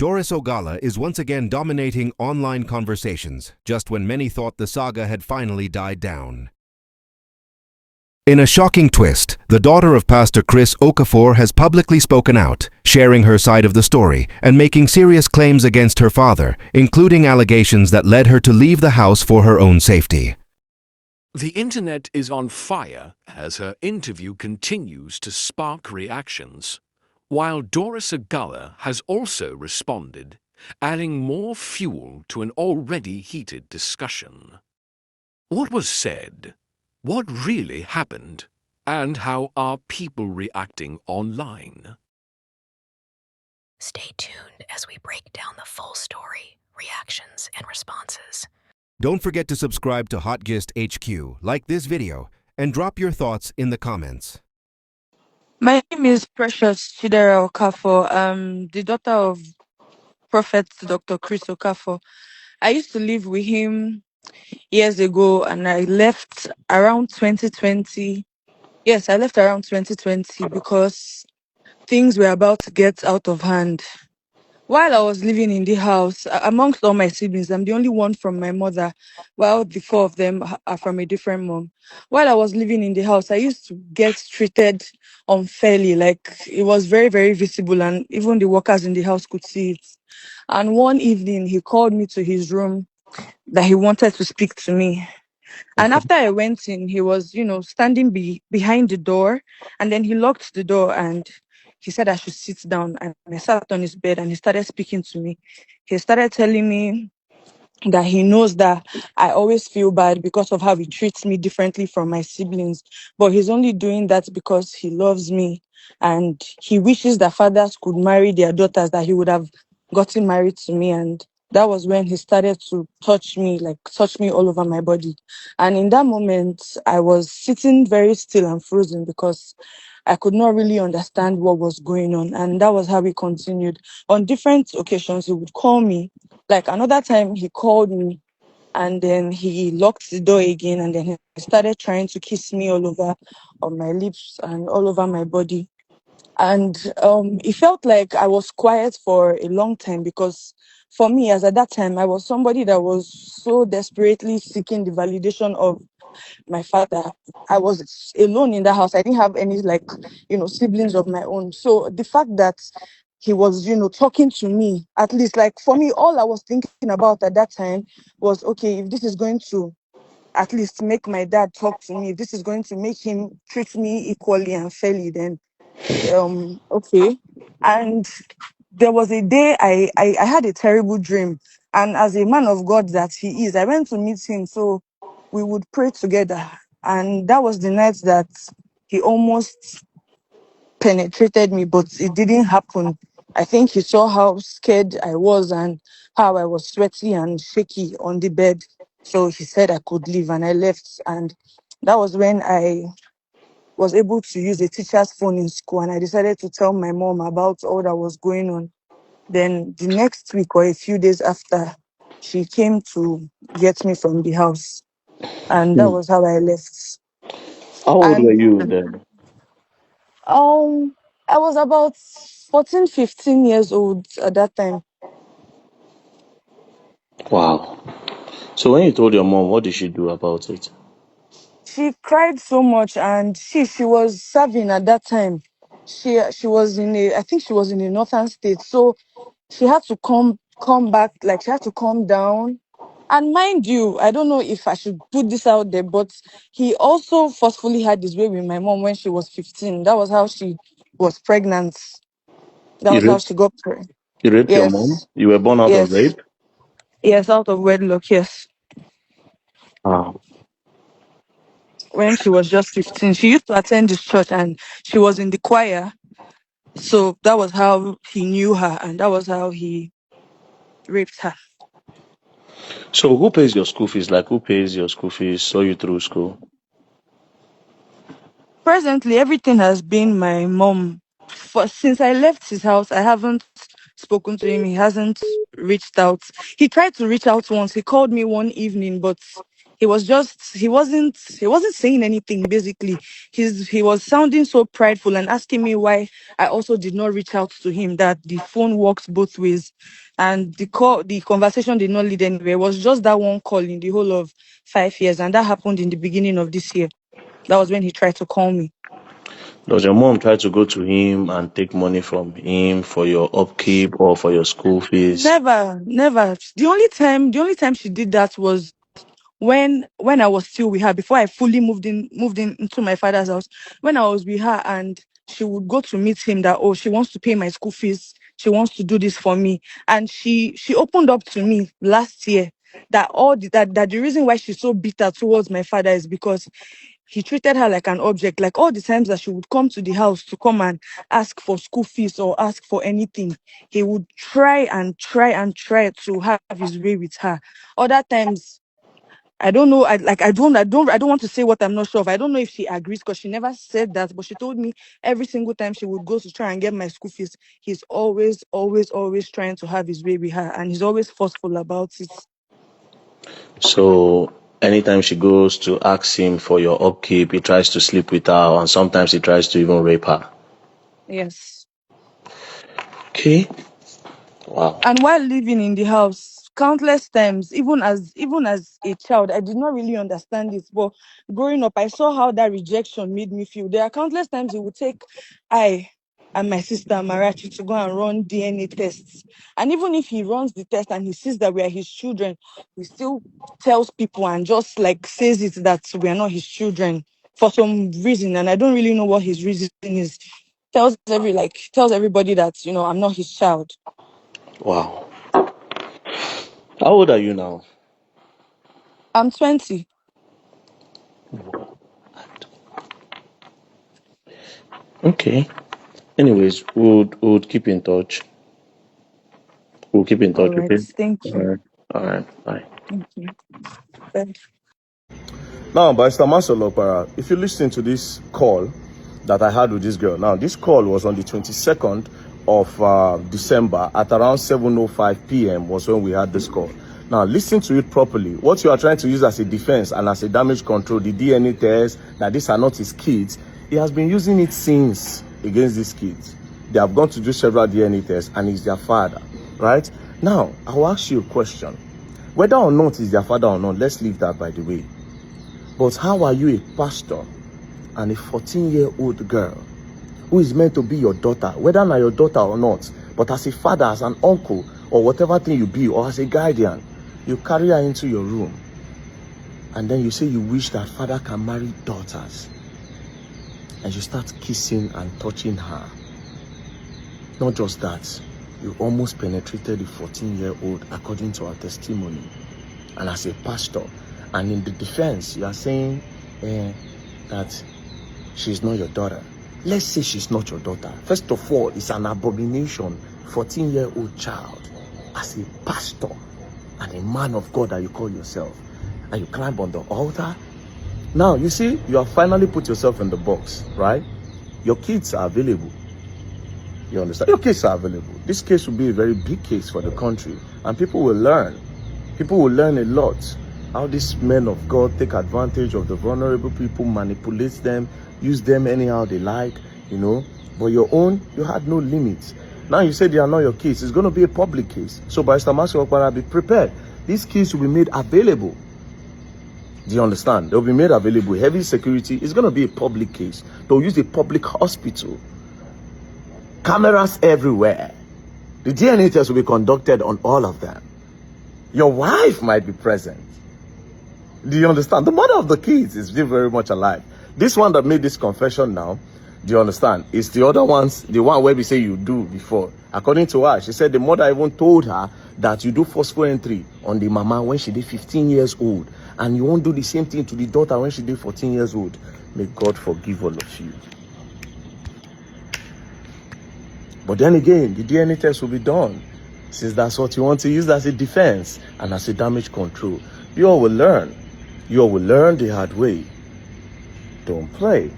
Doris Ogala is once again dominating online conversations, just when many thought the saga had finally died down. In a shocking twist, the daughter of Pastor Chris Okafor has publicly spoken out, sharing her side of the story and making serious claims against her father, including allegations that led her to leave the house for her own safety. The internet is on fire as her interview continues to spark reactions, while Doris Ogala has also responded, adding more fuel to an already heated discussion. What was said? What really happened? And how are people reacting online? Stay tuned as we break down the full story, reactions, and responses. Don't forget to subscribe to Hot Gist HQ, like this video, and drop your thoughts in the comments. My name is Precious Chidera Okafor. The daughter of Prophet Dr. Chris Okafor. I used to live with him years ago and I left around 2020. Yes, I left around 2020 because things were about to get out of hand. While I was living in the house, amongst all my siblings, I'm the only one from my mother, while the four of them are from a different mom. While I was living in the house, I used to get treated unfairly, like it was very, very visible, and even the workers in the house could see it. And one evening, he called me to his room that he wanted to speak to me. And Okay. after I went in, he was, standing behind the door, and then he locked the door and he said I should sit down. And I sat on his bed and he started speaking to me. He started telling me that he knows that I always feel bad because of how he treats me differently from my siblings. But he's only doing that because he loves me and he wishes that fathers could marry their daughters, that he would have gotten married to me. And that was when he started to touch me, like touch me all over my body. And in that moment, I was sitting very still and frozen because I could not really understand what was going on. And that was how we continued. On different occasions, he would call me. Like another time, he called me and then he locked the door again. And then he started trying to kiss me all over on my lips and all over my body. And it felt like I was quiet for a long time because for me, as at that time, I was somebody that was so desperately seeking the validation of my father. I was alone in the house. I didn't have any siblings of my own. So the fact that he was, talking to me, at least like for me, all I was thinking about at that time was, okay, if this is going to at least make my dad talk to me, if this is going to make him treat me equally and fairly, then okay. And there was a day I had a terrible dream. And as a man of God that he is, I went to meet him so we would pray together. And that was the night that he almost penetrated me, but it didn't happen. I think he saw how scared I was and how I was sweaty and shaky on the bed. So he said I could leave and I left. And that was when I was able to use a teacher's phone in school, and I decided to tell my mom about all that was going on. Then the next week or a few days after, she came to get me from the house, and that Hmm. was how I left. How old were And you then? um, I was about 14, 15 years old at that time. Wow. So when you told your mom, what did she do about it? She cried so much, and she was serving at that time. She was in a, I think she was in a northern state, so she had to come back, like she had to calm down. And mind you, I don't know if I should put this out there, but he also forcefully had his way with my mom when she was 15. That was how she was pregnant. That You was how raped, she got pregnant. you raped your mom? Yes, You were born out of yes, rape? yes, out of wedlock, yes. Wow. When she was just 15, she used to attend this church and she was in the choir. So that was how he knew her and that was how he raped her. So who pays your school fees? Like who pays your school fees, saw you through school? Presently, everything has been my mom. For since I left his house, I haven't spoken to him. He hasn't reached out. He tried to reach out once. He called me one evening, but he wasn't saying anything basically. He was sounding so prideful and asking me why I also did not reach out to him, that the phone works both ways. And the conversation did not lead anywhere. It was just that one call in the whole of 5 years, and that happened in the beginning of this year. That was when he tried to call me. Does your mom try to go to him and take money from him for your upkeep or for your school fees? Never, never. The only time she did that was when I was still with her, before I fully moved in into my father's house. When I was with her, and she would go to meet him, that, oh, she wants to pay my school fees, she wants to do this for me. And she opened up to me last year that that the reason why she's so bitter towards my father is because he treated her like an object. Like, all the times that she would come to the house to come and ask for school fees or ask for anything, he would try to have his way with her. Other times, I don't know. I don't want to say what I'm not sure of. I don't know if she agrees, because she never said that, but she told me every single time she would go to try and get my school fees, he's always, always, always trying to have his way with her, and he's always forceful about it. So anytime she goes to ask him for your upkeep, he tries to sleep with her, and sometimes he tries to even rape her. Yes. Okay. Wow. And while living in the house, countless times, even as a child, I did not really understand it. But growing up, I saw how that rejection made me feel. There are countless times he would take I and my sister Marachi to go and run DNA tests. And even if he runs the test and he sees that we are his children, he still tells people and just like says it that we are not his children for some reason. And I don't really know what his reason is. Tells everybody that, I'm not his child. Wow. How old are you now? I'm 20. Okay. Anyways, we'll keep in touch. We'll keep in All touch, right. okay? Thank All you. right. All right. Bye. Thank you. Bye. Now, Barrister Masolopara, if you listen to this call that I had with this girl, now this call was on the 22nd of December at around 7:05 p.m. was when we had this call. Now, listen to it properly. What you are trying to use as a defense and as a damage control, the DNA test, that these are not his kids, he has been using it since against these kids. They have gone to do several DNA tests and he's their father, right? Now, I will ask you a question. Whether or not he's their father or not, let's leave that by the way. But how are you a pastor and a 14-year-old girl who is meant to be your daughter, whether not your daughter or not, but as a father, as an uncle, or whatever thing you be, or as a guardian, you carry her into your room, and then you say you wish that father can marry daughters, and you start kissing and touching her. Not just that, you almost penetrated the 14-year-old according to her testimony. And as a pastor, and in the defense, you are saying that she's not your daughter. Let's say she's not your daughter. First of all, it's an abomination, 14-year-old child, as a pastor and a man of God that you call yourself, and you climb on the altar. Now, you see, you have finally put yourself in the box, right? Your kids are available. You understand? Your kids are available. This case will be a very big case for the country, and people will learn. People will learn a lot. How these men of God take advantage of the vulnerable people, manipulate them, use them anyhow they like, But your own, you had no limits. Now you say they are not your kids. It's going to be a public case. So Barrister Masolopara, be prepared. These keys will be made available. Do you understand? They'll be made available. Heavy security. It's going to be a public case. They'll use a public hospital. Cameras everywhere. The DNA test will be conducted on all of them. Your wife might be present. Do you understand? The mother of the kids is still very much alive. This one that made this confession now, do you understand? It's the other ones, the one where we say you do before. According to her, she said the mother even told her that you do forceful entry on the mama when she did 15 years old. And you won't do the same thing to the daughter when she did 14 years old. May God forgive all of you. But then again, the DNA test will be done. Since that's what you want to use as a defense and as a damage control. You all will learn. You all will learn the hard way. Don't play.